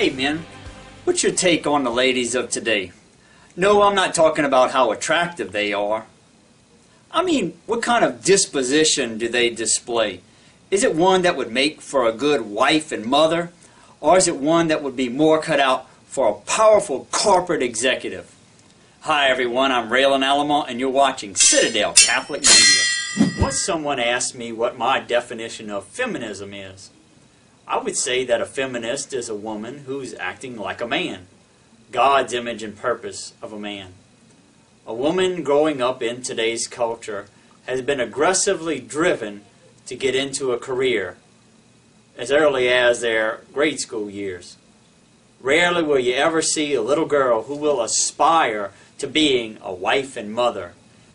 Hey men, what's your take on the ladies of today? No, I'm not talking about how attractive they are. I mean, what kind of disposition do they display? Is it one that would make for a good wife and mother? Or is it one that would be more cut out for a powerful corporate executive? Hi everyone, I'm Raylan Alamo and you're watching Citadel Catholic Media. Once someone asked me what my definition of feminism is. I would say that a feminist is a woman who's acting like a man, God's image and purpose of a man. A woman growing up in today's culture has been aggressively driven to get into a career as early as their grade school years. Rarely will you ever see a little girl who will aspire to being a wife and mother.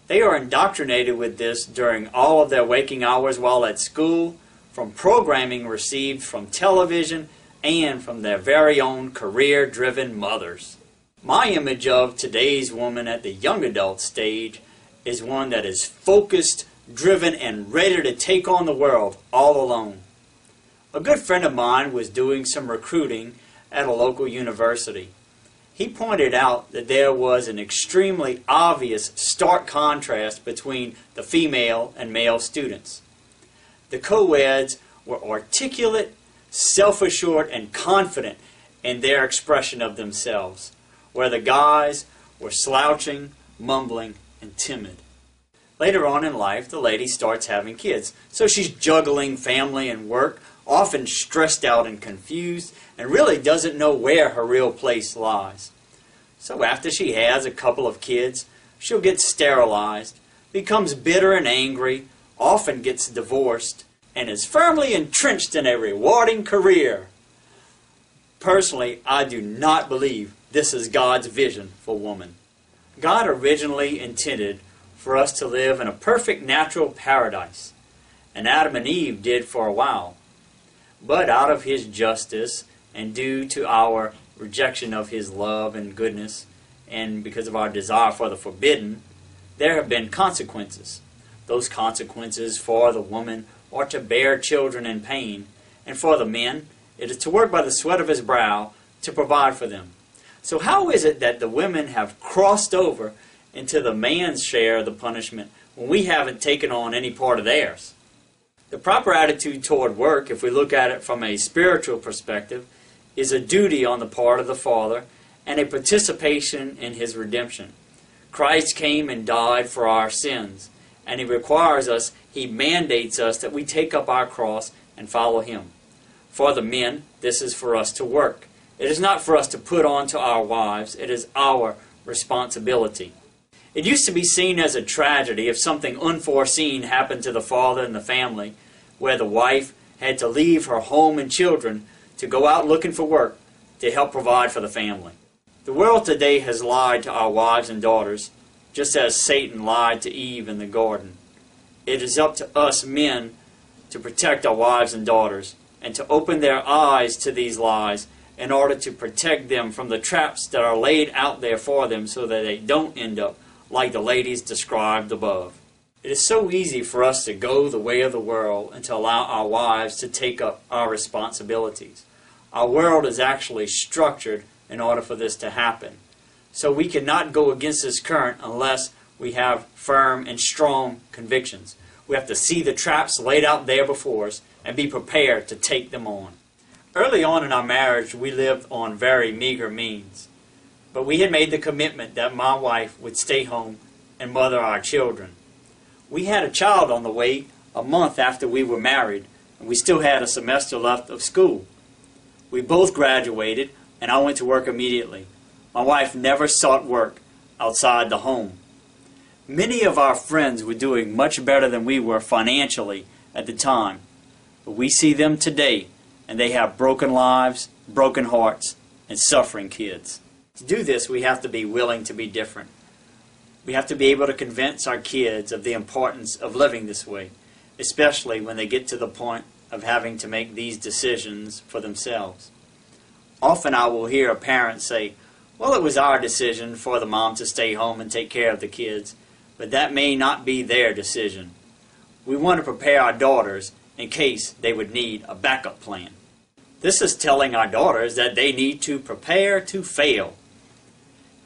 They are indoctrinated with this during all of their waking hours while at school, from programming received from television and from their very own career-driven mothers. My image of today's woman at the young adult stage is one that is focused, driven, and ready to take on the world all alone. A good friend of mine was doing some recruiting at a local university. He pointed out that there was an extremely obvious stark contrast between the female and male students. The co-eds were articulate, self-assured, and confident in their expression of themselves, where the guys were slouching, mumbling, and timid. Later on in life, the lady starts having kids, so she's juggling family and work, often stressed out and confused, and really doesn't know where her real place lies. So after she has a couple of kids, she'll get sterilized, becomes bitter and angry, often gets divorced, and is firmly entrenched in a rewarding career. Personally, I do not believe this is God's vision for woman. God originally intended for us to live in a perfect natural paradise, and Adam and Eve did for a while. But out of His justice, and due to our rejection of His love and goodness, and because of our desire for the forbidden, there have been consequences. Those consequences for the woman are to bear children in pain, and for the men, it is to work by the sweat of his brow to provide for them. So how is it that the women have crossed over into the man's share of the punishment when we haven't taken on any part of theirs? The proper attitude toward work, if we look at it from a spiritual perspective, is a duty on the part of the Father and a participation in His redemption. Christ came and died for our sins, and He requires us, He mandates us that we take up our cross and follow Him. For the men, this is for us to work. It is not for us to put on to our wives. It is our responsibility. It used to be seen as a tragedy if something unforeseen happened to the father and the family, where the wife had to leave her home and children to go out looking for work to help provide for the family. The world today has lied to our wives and daughters, just as Satan lied to Eve in the garden. It is up to us men to protect our wives and daughters and to open their eyes to these lies in order to protect them from the traps that are laid out there for them so that they don't end up like the ladies described above. It is so easy for us to go the way of the world and to allow our wives to take up our responsibilities. Our world is actually structured in order for this to happen. So we cannot go against this current unless we have firm and strong convictions. We have to see the traps laid out there before us and be prepared to take them on. Early on in our marriage, we lived on very meager means. But we had made the commitment that my wife would stay home and mother our children. We had a child on the way a month after we were married, and we still had a semester left of school. We both graduated, and I went to work immediately. My wife never sought work outside the home. Many of our friends were doing much better than we were financially at the time. But we see them today, and they have broken lives, broken hearts, and suffering kids. To do this, we have to be willing to be different. We have to be able to convince our kids of the importance of living this way, especially when they get to the point of having to make these decisions for themselves. Often I will hear a parent say, well, it was our decision for the mom to stay home and take care of the kids, but that may not be their decision. We want to prepare our daughters in case they would need a backup plan. This is telling our daughters that they need to prepare to fail.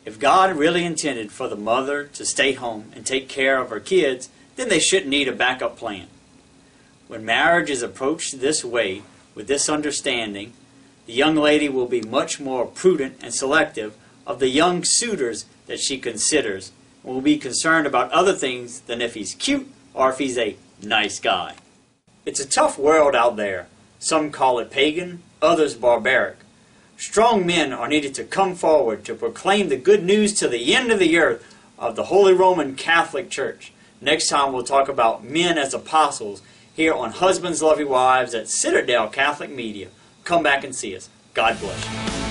If God really intended for the mother to stay home and take care of her kids, then they shouldn't need a backup plan. When marriage is approached this way, with this understanding, the young lady will be much more prudent and selective of the young suitors that she considers, and will be concerned about other things than if he's cute or if he's a nice guy. It's a tough world out there. Some call it pagan, others barbaric. Strong men are needed to come forward to proclaim the good news to the end of the earth of the Holy Roman Catholic Church. Next time we'll talk about men as apostles here on Husbands Love Your Wives at Citadel Catholic Media. Come back and see us. God bless you.